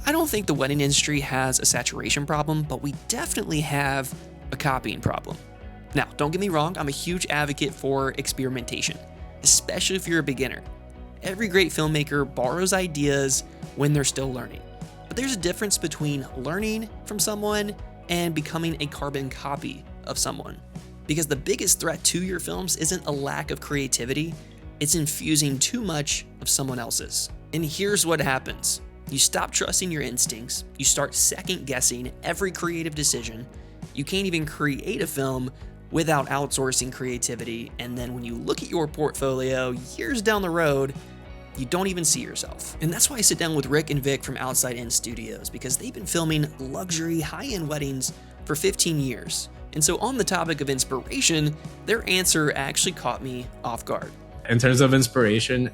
I don't think the wedding industry has a saturation problem, but we definitely have a copying problem. Now, don't get me wrong, I'm a huge advocate for experimentation, especially if you're a beginner. Every great filmmaker borrows ideas when they're still learning. But there's a difference between learning from someone and becoming a carbon copy of someone. Because the biggest threat to your films isn't a lack of creativity, it's infusing too much of someone else's. And here's what happens. You stop trusting your instincts, you start second guessing every creative decision, you can't even create a film without outsourcing creativity, and then when you look at your portfolio years down the road, you don't even see yourself. And that's why I sit down with Ric and Vic from Outside In Studios, because they've been filming luxury, high-end weddings for 15 years. And so on the topic of inspiration, their answer actually caught me off guard. In terms of inspiration,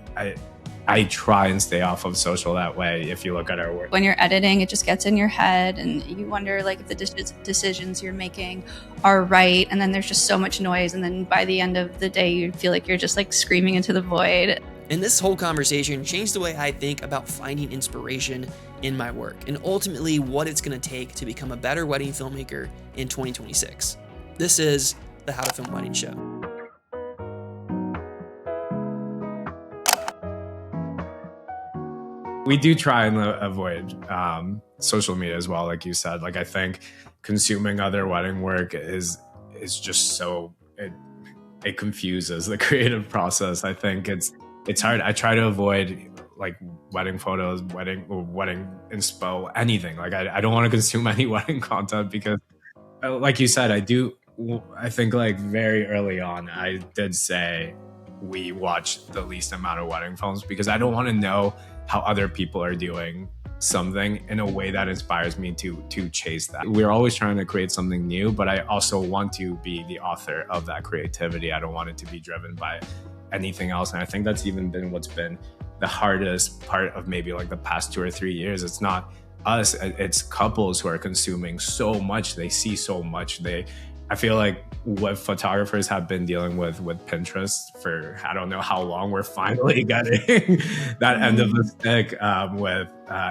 I try and stay off of social that way if you look at our work. When you're editing, it just gets in your head and you wonder like if the decisions you're making are right, and then there's just so much noise, and then by the end of the day you feel like you're just like screaming into the void. And this whole conversation changed the way I think about finding inspiration in my work and ultimately what it's going to take to become a better wedding filmmaker in 2026. This is the How to Film Wedding Show. We do try and avoid social media as well, like you said. Like, I think consuming other wedding work is just so, it confuses the creative process. I think it's hard. I try to avoid like wedding photos, wedding inspo, anything. Like I don't want to consume any wedding content because, like you said, I think like very early on, I did say we watch the least amount of wedding films because I don't want to know how other people are doing something in a way that inspires me to chase that. We're always trying to create something new, but I also want to be the author of that creativity. I don't want it to be driven by anything else. And I think that's even been what's been the hardest part of maybe like the past 2 or 3 years. It's not us, it's couples who are consuming so much. They see so much. I feel like what photographers have been dealing with Pinterest for I don't know how long, we're finally getting that end of the stick with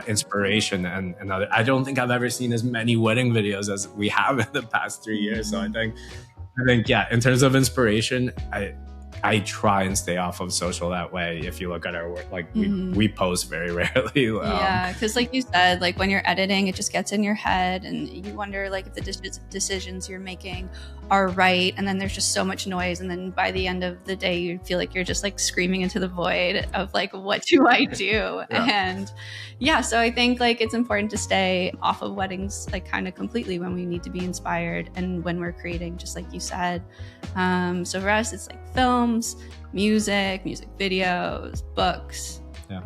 inspiration and other. I don't think I've ever seen as many wedding videos as we have in the past 3 years. So I think yeah, in terms of inspiration, I try and stay off of social that way. If you look at our work, like we post very rarely. Yeah, because like you said, like when you're editing, it just gets in your head and you wonder like if the decisions you're making are right, and then there's just so much noise, and then by the end of the day you feel like you're just like screaming into the void of like, what do I do? Yeah. And yeah, so I think like it's important to stay off of weddings like kind of completely when we need to be inspired and when we're creating, just like you said. So for us, it's like films, music videos, books,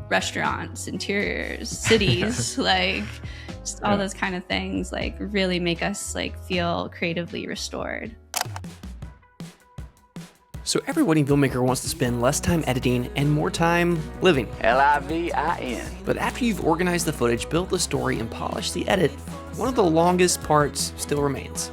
restaurants, interiors, cities, like just all those kind of things like really make us like feel creatively restored. So every wedding filmmaker wants to spend less time editing and more time living. Livin. But after you've organized the footage, built the story, and polished the edit, one of the longest parts still remains: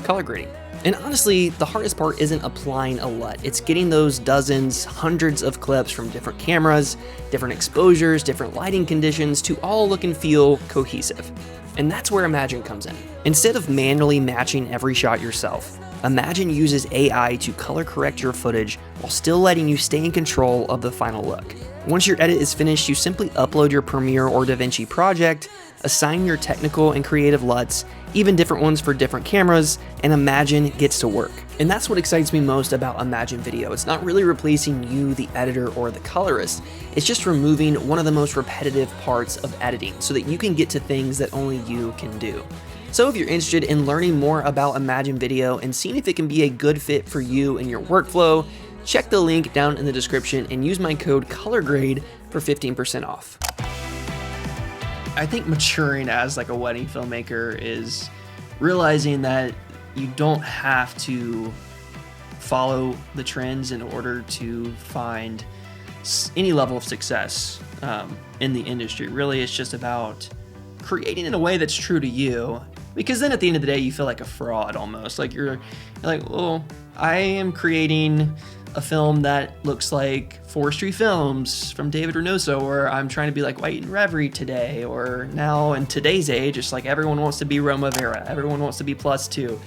color grading. And honestly, the hardest part isn't applying a LUT. It's getting those dozens, hundreds of clips from different cameras, different exposures, different lighting conditions to all look and feel cohesive. And that's where Imagine comes in. Instead of manually matching every shot yourself, Imagine uses AI to color correct your footage while still letting you stay in control of the final look. Once your edit is finished, you simply upload your Premiere or DaVinci project, assign your technical and creative LUTs, even different ones for different cameras, and Imagine gets to work. And that's what excites me most about Imagine Video. It's not really replacing you, the editor, or the colorist. It's just removing one of the most repetitive parts of editing so that you can get to things that only you can do. So if you're interested in learning more about Imagine Video and seeing if it can be a good fit for you and your workflow, check the link down in the description and use my code COLORGRADE for 15% off. I think maturing as like a wedding filmmaker is realizing that you don't have to follow the trends in order to find any level of success in the industry. Really, it's just about creating in a way that's true to you, because then at the end of the day, you feel like a fraud almost. Like you're like, well, I am creating a film that looks like Forestry Films from David Reynoso, or I'm trying to be like White and Reverie today, or now in today's age, it's like everyone wants to be Roma Vera, everyone wants to be Plus Two.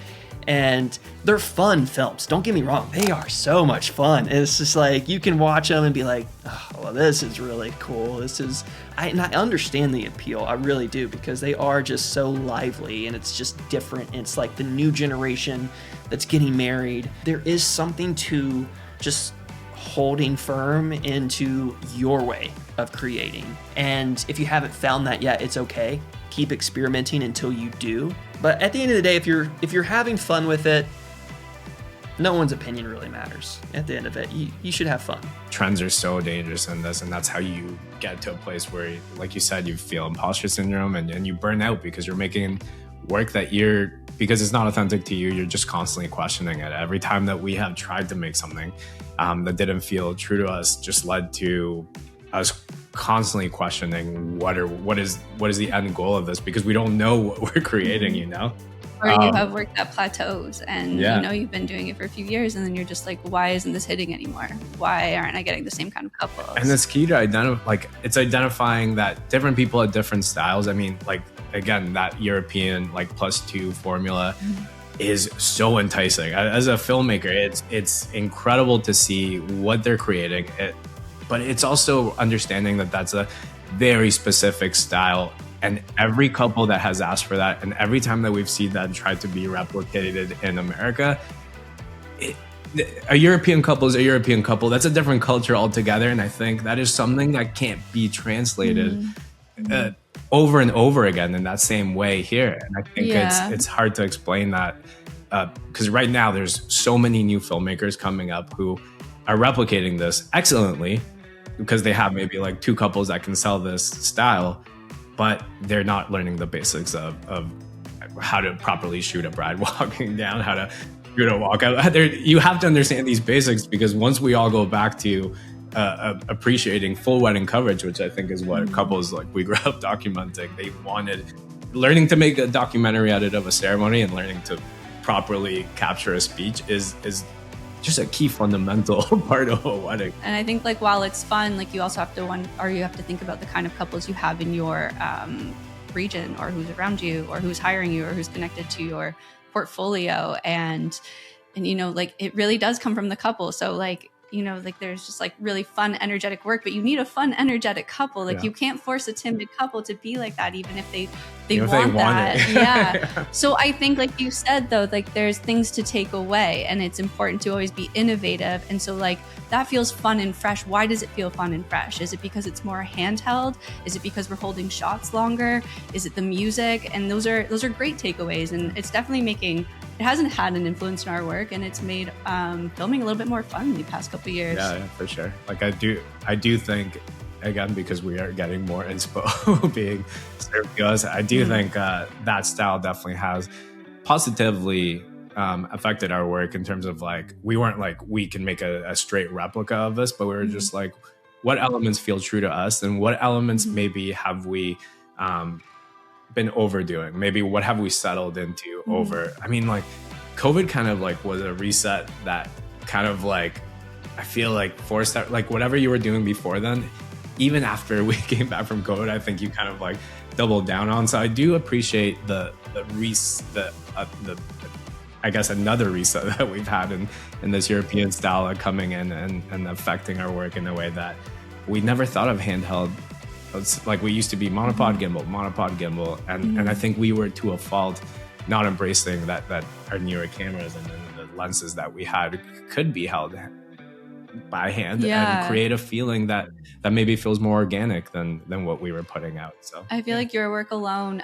And they're fun films. Don't get me wrong. They are so much fun. And it's just like, you can watch them and be like, oh, well, this is really cool. And I understand the appeal. I really do, because they are just so lively and it's just different. And it's like the new generation that's getting married. There is something to just holding firm into your way of creating. And if you haven't found that yet, it's okay. Keep experimenting until you do. But at the end of the day, if you're having fun with it, no one's opinion really matters. At the end of it, you should have fun. Trends are so dangerous in this, and that's how you get to a place where, like you said, you feel imposter syndrome and you burn out because you're making work that because it's not authentic to you, you're just constantly questioning it. Every time that we have tried to make something that didn't feel true to us, just led to us constantly questioning what is the end goal of this, because we don't know what we're creating, you know? Or you have worked at plateaus and you've been doing it for a few years, and then you're just like, why isn't this hitting anymore? Why aren't I getting the same kind of couples? And it's key to identifying that different people have different styles. I mean, like, again, that European like +2 formula is so enticing. As a filmmaker, it's incredible to see what they're creating. But it's also understanding that that's a very specific style. And every couple that has asked for that, and every time that we've seen that tried to be replicated in America, a European couple is a European couple. That's a different culture altogether. And I think that is something that can't be translated over and over again in that same way here. And I think it's hard to explain that because right now there's so many new filmmakers coming up who are replicating this excellently, because they have maybe like two couples that can sell this style, but they're not learning the basics of how to properly shoot a bride walking down, how to shoot a walkout. You have to understand these basics, because once we all go back to appreciating full wedding coverage, which I think is what couples like we grew up documenting, they wanted learning to make a documentary out of a ceremony and learning to properly capture a speech is just a key fundamental part of a wedding. And I think like while it's fun, like you also have to think about the kind of couples you have in your region, or who's around you, or who's hiring you, or who's connected to your portfolio. And like it really does come from the couple. So like, like there's just like really fun, energetic work, but you need a fun, energetic couple. Like you can't force a timid couple to be like that, even if they want that. Yeah. So I think like you said though, like there's things to take away, and it's important to always be innovative. And so like that feels fun and fresh. Why does it feel fun and fresh? Is it because it's more handheld? Is it because we're holding shots longer? Is it the music? And those are great takeaways. And it's definitely it hasn't had an influence in our work, and it's made filming a little bit more fun in the past couple of years. Yeah, for sure. Like I do think, again, because we are getting more inspo being served to us, I do think that style definitely has positively affected our work in terms of like, we weren't like, we can make a straight replica of this, but we were just like, what elements feel true to us, and what elements maybe have we been overdoing? Maybe what have we settled into over? I mean, like COVID kind of like was a reset that kind of like, I feel like forced that, like whatever you were doing before then, even after we came back from COVID, I think you kind of like doubled down on. So I do appreciate the I guess another reset that we've had in this European style coming in and affecting our work in a way that we never thought of handheld. It's like we used to be monopod gimbal, and I think we were to a fault not embracing that our newer cameras and the lenses that we had could be held by hand and create a feeling that maybe feels more organic than what we were putting out. So I feel like your work alone,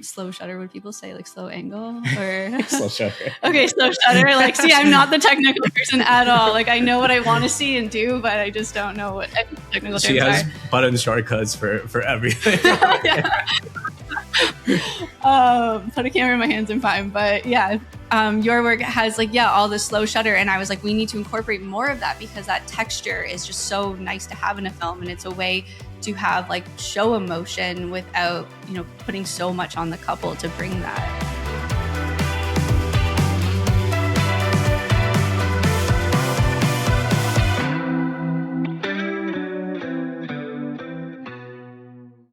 slow shutter, would people say like slow angle or slow shutter? Okay, slow shutter. Like, see, I'm not the technical person at all. Like, I know what I want to see and do, but I just don't know what technical terms are. She has button shortcuts for everything. Put a camera in my hands and fine. But your work has like, all this slow shutter. And I was like, we need to incorporate more of that, because that texture is just so nice to have in a film. And it's a way to have like show emotion without, putting so much on the couple to bring that.